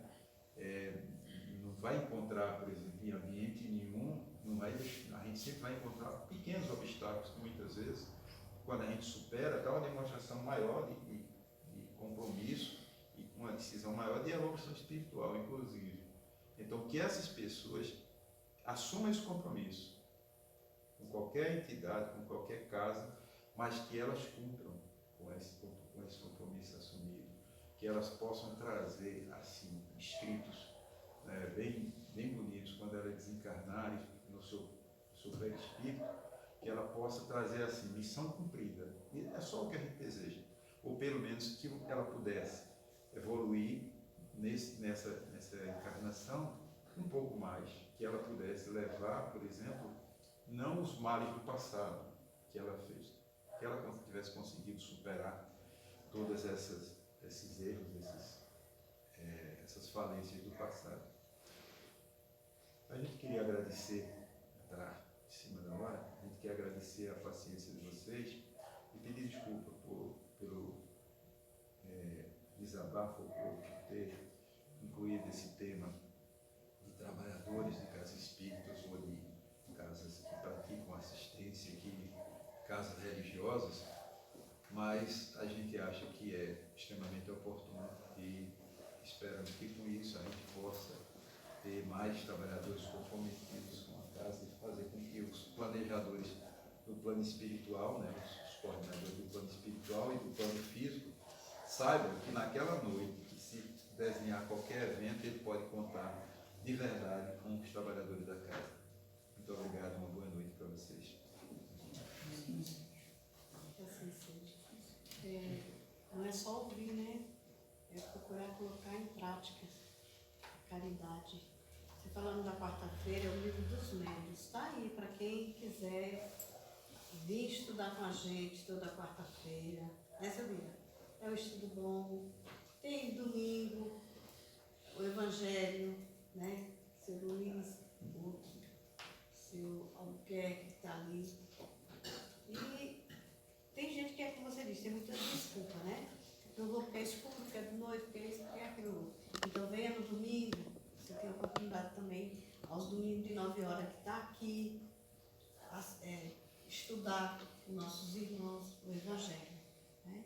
[SPEAKER 4] Não vai encontrar, por exemplo, em ambiente nenhum, a gente sempre vai encontrar pequenos obstáculos que muitas vezes, quando a gente supera, dá uma demonstração maior de compromisso e uma decisão maior de evolução espiritual, inclusive. Então, que essas pessoas assumam esse compromisso com qualquer entidade, com qualquer casa, mas que elas cumpram com esse compromisso assumido, que elas possam trazer, assim, escritos bem bonitos, quando ela desencarnar no seu perispírito, que ela possa trazer, assim, missão cumprida. E é só o que a gente deseja. Ou pelo menos que ela pudesse evoluir nessa encarnação um pouco mais, que ela pudesse levar, por exemplo, não os males do passado que ela fez, que ela tivesse conseguido superar todas esses erros, essas falências do passado. A gente queria agradecer, está em cima da hora, a gente quer agradecer a paciência de vocês e pedir desculpa pelo desabafo, por ter incluído esse tema de trabalhadores de casas espíritas ou de casas que praticam assistência, casas religiosas, mas a gente acha que é extremamente oportuno e esperamos que com isso a gente possa ter mais trabalhadores comprometidos com a casa e fazer com que os planejadores do plano espiritual, né, os coordenadores do plano espiritual e do plano físico, saibam que naquela noite, que se desenhar qualquer evento, ele pode contar de verdade com os trabalhadores da casa. Muito obrigado, uma boa noite para vocês.
[SPEAKER 1] Assim seja. Não é só ouvir, né? É procurar colocar em prática a caridade. Você falando da quarta-feira, é o livro dos médios. Está aí para quem quiser vir estudar com a gente toda quarta-feira. Né, Silvia? É um estudo bom. Tem domingo, o Evangelho, né? Seu Luiz, o seu Albuquerque que está ali. E tem gente que é como você disse, tem muita desculpa, né? Não vou porque é escuro, porque é de noite, porque é isso, porque é aquilo. Então venha no domingo, você tem a oportunidade também, aos domingos de 9 horas, que está aqui, estudar com nossos irmãos o Evangelho. Né?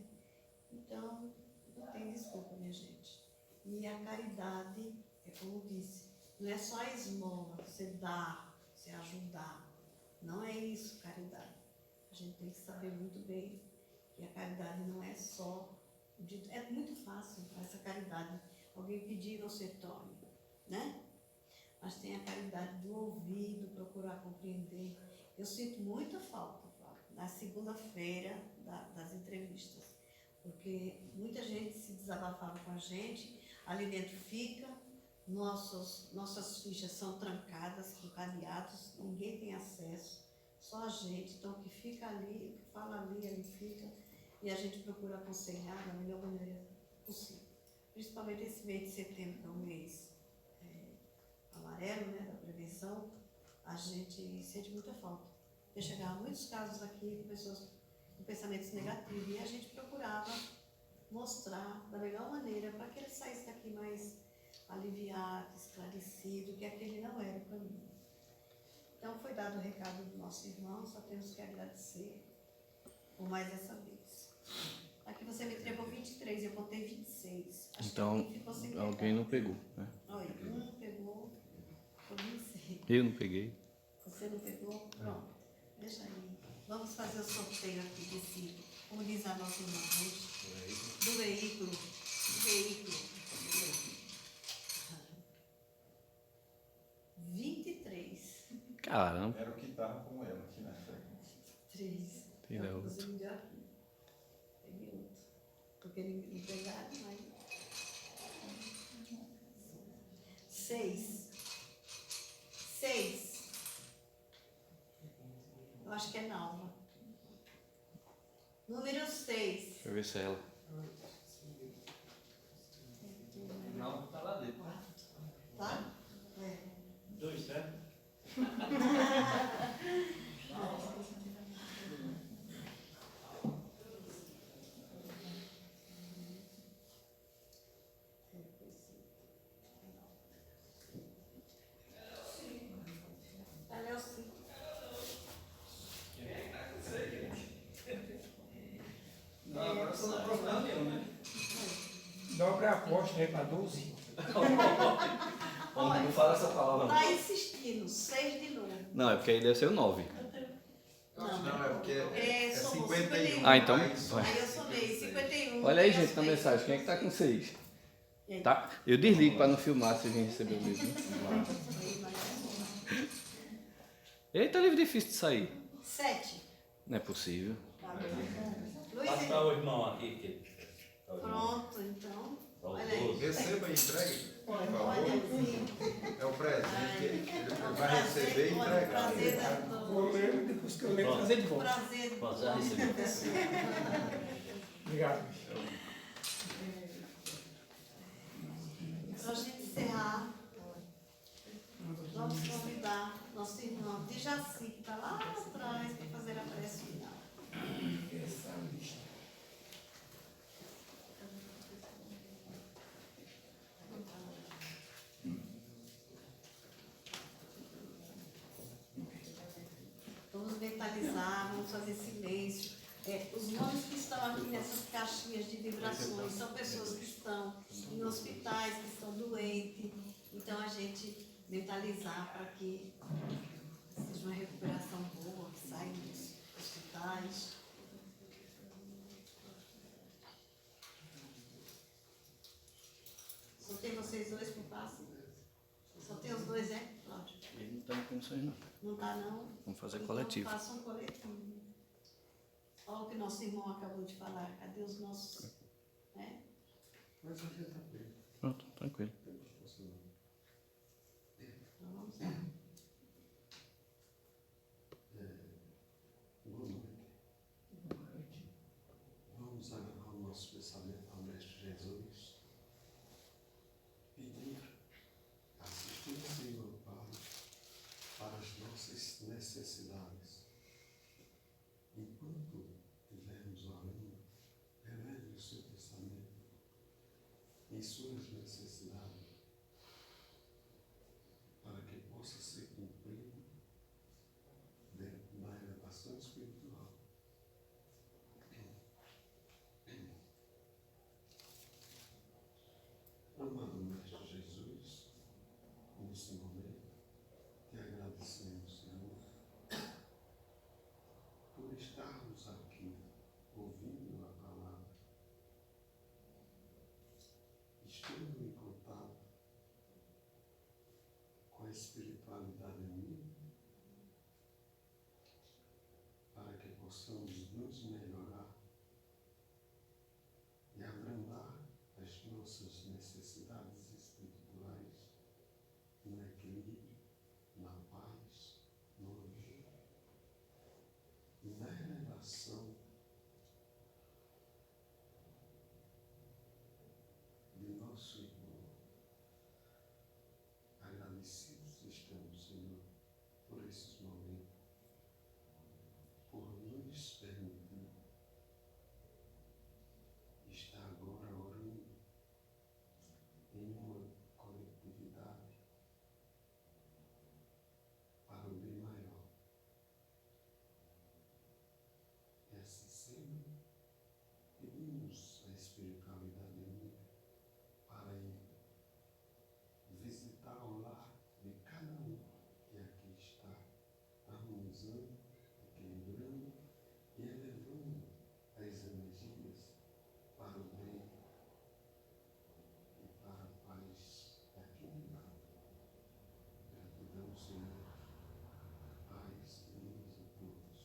[SPEAKER 1] Então, não tem desculpa, minha gente. E a caridade, é como disse, não é só a esmola, você dar, você ajudar. Não é isso, caridade. A gente tem que saber muito bem que a caridade não é só... É muito fácil essa caridade. Alguém pedir, você tome, né? Mas tem a caridade do ouvido, procurar compreender. Eu sinto muita falta, Flávio, na segunda-feira das entrevistas. Porque muita gente se desabafava com a gente, ali dentro fica, nossas fichas são trancadas, com cadeados, ninguém tem acesso, só a gente. Então, o que fica ali, o que fala ali fica, e a gente procura aconselhar da melhor maneira possível. Principalmente esse mês de setembro, que é um mês amarelo, né, da prevenção, a gente sente muita falta. Eu chegava muitos casos aqui com pessoas com pensamentos negativos, e a gente procurava mostrar da melhor maneira para que ele saísse daqui mais aliviado, esclarecido, que aquele não era o caminho. Então foi dado o recado do nosso irmão, só temos que agradecer por mais essa vez. Aqui você me entregou 23, eu botei 26. Acho
[SPEAKER 5] então,
[SPEAKER 1] que
[SPEAKER 5] alguém não pegou, né?
[SPEAKER 1] Olha, um pegou, foi 26.
[SPEAKER 5] Eu não peguei.
[SPEAKER 1] Você não pegou? Pronto. Deixa aí. Vamos fazer o sorteio aqui desse, como diz a nossa irmã, do veículo. Do veículo. 23.
[SPEAKER 5] Caramba.
[SPEAKER 4] Era o que estava com ela aqui na frente.
[SPEAKER 1] 3.
[SPEAKER 5] Tem da outra.
[SPEAKER 1] Você me deu aqui. Peguei outro. Porque ele me pegaram, mas... 6. 6. Eu acho que é Nalva. Número 6.
[SPEAKER 5] Deixa eu ver se é ela.
[SPEAKER 6] Não, tá lá dentro.
[SPEAKER 1] Tá? É.
[SPEAKER 6] 2, certo?
[SPEAKER 1] Ela é o 5.
[SPEAKER 6] Não, agora eu sou da profissão nenhuma, né?
[SPEAKER 7] Dobra a aposta aí para 12.
[SPEAKER 6] Não fala essa palavra.
[SPEAKER 1] Tá insistindo, 6 de novo.
[SPEAKER 5] Não, é porque aí deve ser o 9.
[SPEAKER 4] Não, é porque é
[SPEAKER 1] somos
[SPEAKER 4] 51.
[SPEAKER 5] Ah, então
[SPEAKER 4] mais
[SPEAKER 5] vai.
[SPEAKER 1] Aí eu somei 51.
[SPEAKER 5] Olha aí,
[SPEAKER 1] eu
[SPEAKER 5] gente, na
[SPEAKER 1] somei
[SPEAKER 5] mensagem. Quem é que tá com 6?
[SPEAKER 1] E aí?
[SPEAKER 5] Tá? Eu desligo para não filmar se alguém receber o livro. Eita, livro difícil de sair.
[SPEAKER 1] 7.
[SPEAKER 5] Não é possível.
[SPEAKER 1] Tá bom. Luiz,
[SPEAKER 6] Passa para o irmão aqui. Que tá o irmão.
[SPEAKER 1] pronto, então.
[SPEAKER 6] Tá o
[SPEAKER 1] Olha aí.
[SPEAKER 6] 12.
[SPEAKER 4] Receba e entregue, por
[SPEAKER 1] Olha
[SPEAKER 4] favor.
[SPEAKER 1] aqui.
[SPEAKER 4] É o presente que ele
[SPEAKER 1] É um
[SPEAKER 4] vai receber e
[SPEAKER 1] olha,
[SPEAKER 4] entregar.
[SPEAKER 1] prazer da
[SPEAKER 7] Vou ler, depois que eu ler, trazer de volta.
[SPEAKER 1] prazer do
[SPEAKER 6] Pode já receber.
[SPEAKER 7] Obrigado.
[SPEAKER 1] Para a gente encerrar, vamos convidar nosso irmão de Jaci, que está lá atrás, para fazer a prece final.
[SPEAKER 7] Essa lista.
[SPEAKER 1] Vamos mentalizar, vamos fazer silêncio. Os nomes que estão aqui nessas caixinhas de vibrações são pessoas que estão em hospitais, que estão doentes. Então a gente mentalizar para que seja uma recuperação boa, que saiam dos hospitais. Só tem vocês dois por passo? Só tem os dois, é? Cláudio?
[SPEAKER 5] Ele não está em condições, não.
[SPEAKER 1] Não está, não?
[SPEAKER 5] Vamos fazer
[SPEAKER 1] Então,
[SPEAKER 5] coletivo.
[SPEAKER 1] faça um coletivo. Olha o que nosso irmão acabou de falar. Cadê os nossos? Né?
[SPEAKER 3] Mas a gente está bem.
[SPEAKER 5] Pronto, tranquilo.
[SPEAKER 1] Então vamos lá.
[SPEAKER 3] Boa noite. Vamos agarrar o nosso pensamento ao Mestre Jesus, pedir assistência e amparo para as nossas necessidades. Enquanto estivermos orando, eleve o seu pensamento em suas necessidades, para que possa ser cumprido dentro da elevação espiritual. Amado Mestre Jesus, nesse momento, te agradecemos, Senhor, por estarmos aqui ouvindo a palavra, estando em contato com a espiritualidade amiga, para que possamos nos melhorar e abrandar as nossas necessidades espirituais no equilíbrio, na paz, no amor e na elevação de nosso irmão. Agradecidos estamos, Senhor, por esses momentos, por nos permitir estar agora orando em uma coletividade para o bem maior. E assim sendo, pedimos a espiritualidade amiga para ir visitar o lar de cada um que aqui está, harmonizando, equilibrando e elevando as energias para o bem e para a paz aqui no lar. Gratidão, Senhor. Paz e luz a todos.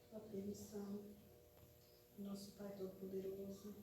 [SPEAKER 1] Com a permissão, nosso Pai Todo-Poderoso,